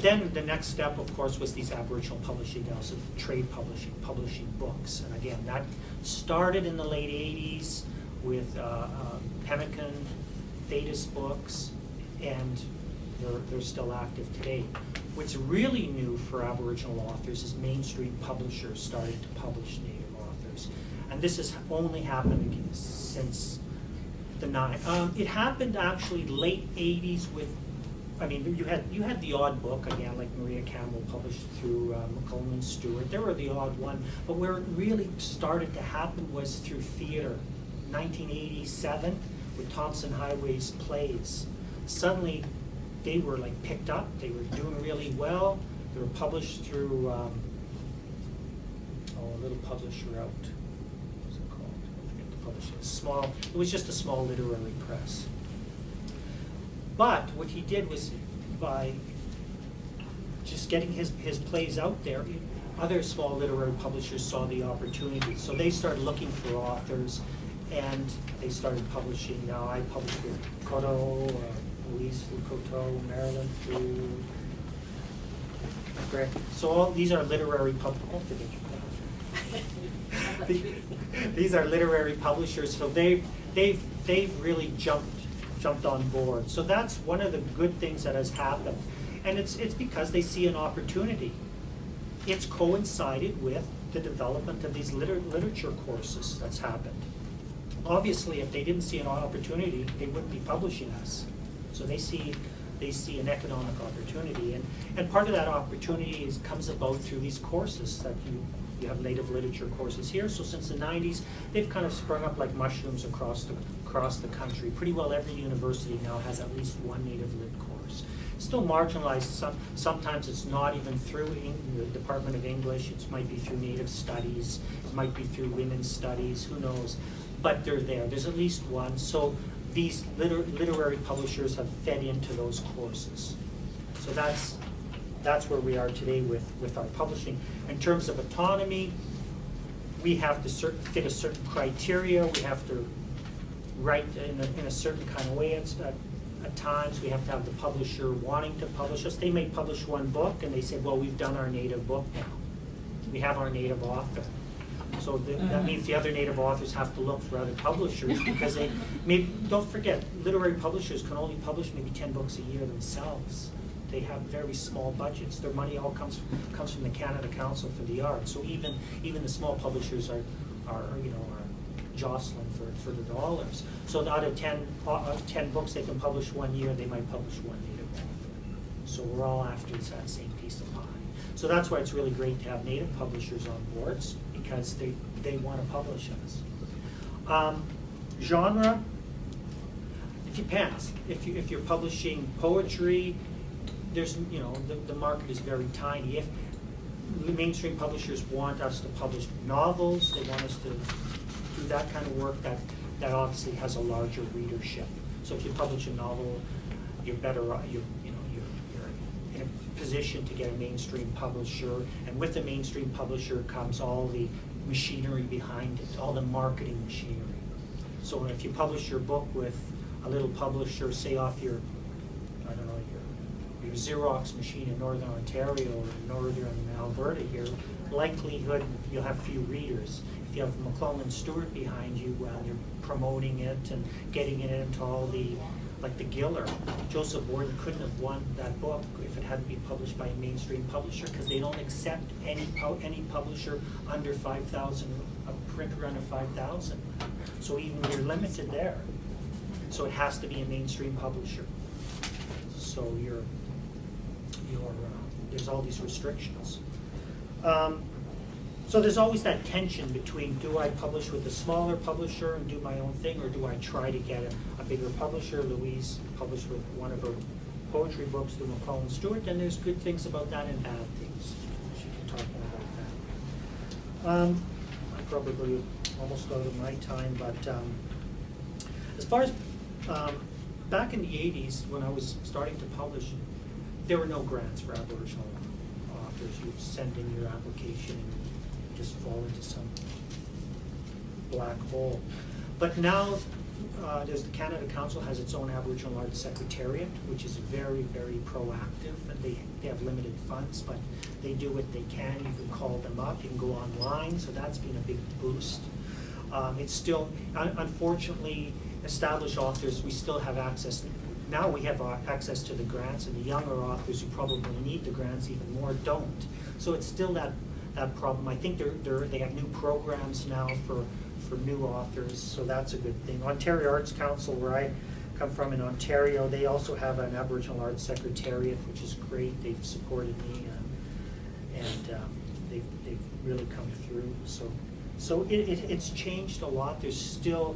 then the next step, of course, was these Aboriginal publishing houses, trade publishing books. And again, that started in the late 80s with Pemmican, Thetis Books, and they're still active today. What's really new for Aboriginal authors is mainstream publishers starting to publish Native authors. And this has only happened since the it happened actually late 80s with, I mean, you had the odd book, again, like Maria Campbell published through McCollum and Stewart. There were the odd one, but where it really started to happen was through theater. 1987, with Thompson Highway's plays. Suddenly, they were like picked up. They were doing really well. They were published through a little publisher out. What's it called? I forget the publisher. It was just a small literary press. But what he did was, by just getting his plays out there, other small literary publishers saw the opportunity. So they started looking for authors, and they started publishing. Now I publish with Koto, Louise Foucault, Marilyn Fu, Greg. So all these are literary publishers. These are literary publishers. So they've really jumped on board. So that's one of the good things that has happened, and it's because they see an opportunity. It's coincided with the development of these literature courses that's happened. Obviously, if they didn't see an opportunity, they wouldn't be publishing us. So they see an economic opportunity, and part of that opportunity comes about through these courses that you have Native literature courses here. So since the 90s, they've kind of sprung up like mushrooms across the country. Pretty well every university now has at least one Native Lit course. Still marginalized. Sometimes it's not even through the Department of English. It might be through Native Studies. It might be through Women's Studies. Who knows? But they're there. There's at least one. So these literary publishers have fed into those courses. So that's where we are today with our publishing. In terms of autonomy, we have to fit a certain criteria. We have to write in a certain kind of way. At times, we have to have the publisher wanting to publish us. They may publish one book, and they say, well, we've done our native book now. We have our native author. So that means the other Native authors have to look for other publishers, because don't forget, literary publishers can only publish maybe 10 books a year themselves. They have very small budgets. Their money all comes from the Canada Council for the Arts. So even the small publishers are jostling for the dollars. So out of 10 books they can publish 1 year, they might publish one Native author. So we're all after that same piece of pie. So that's why it's really great to have Native publishers on boards, because they want to publish us. Genre, it depends. If you're publishing poetry, there's the market is very tiny. If mainstream publishers want us to publish novels, they want us to do that kind of work, that obviously has a larger readership. So if you publish a novel, you're better. You're in a position to get a mainstream publisher, and with the mainstream publisher comes all the machinery behind it, all the marketing machinery. So if you publish your book with a little publisher, say off your Xerox machine in Northern Ontario or Northern Alberta here, likelihood you'll have few readers. If you have McClellan and Stewart behind you while you're promoting it and getting it into all the, like the Giller, Joseph Warden couldn't have won that book if it hadn't been published by a mainstream publisher, because they don't accept any publisher under 5,000, a print run of 5,000. So even you're limited there. So it has to be a mainstream publisher. So there's all these restrictions. So there's always that tension between, do I publish with a smaller publisher and do my own thing, or do I try to get a bigger publisher? Louise published with one of her poetry books through McClellan Stewart, and there's good things about that and bad things. She can talk more about that. I'm probably almost out of my time, but as far as back in the 80s, when I was starting to publish, there were no grants for Aboriginal authors. You would send in your application and you just fall into some black hole. But now there's the Canada Council has its own Aboriginal Arts Secretariat, which is very, very proactive, and they have limited funds, but they do what they can. You can call them up, you can go online, so that's been a big boost. It's still, unfortunately, established authors, we still have access. Now we have access to the grants, and the younger authors who probably need the grants even more don't. So it's still that problem. I think they have new programs now for new authors, so that's a good thing. Ontario Arts Council, where I come from in Ontario, they also have an Aboriginal Arts Secretariat, which is great. They've supported me, and they've really come through. So it's changed a lot. There's still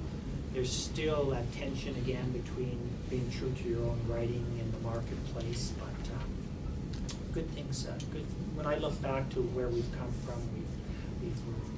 that tension again between being true to your own writing and the marketplace, but good things. Good. When I look back to where we've come from, we've moved.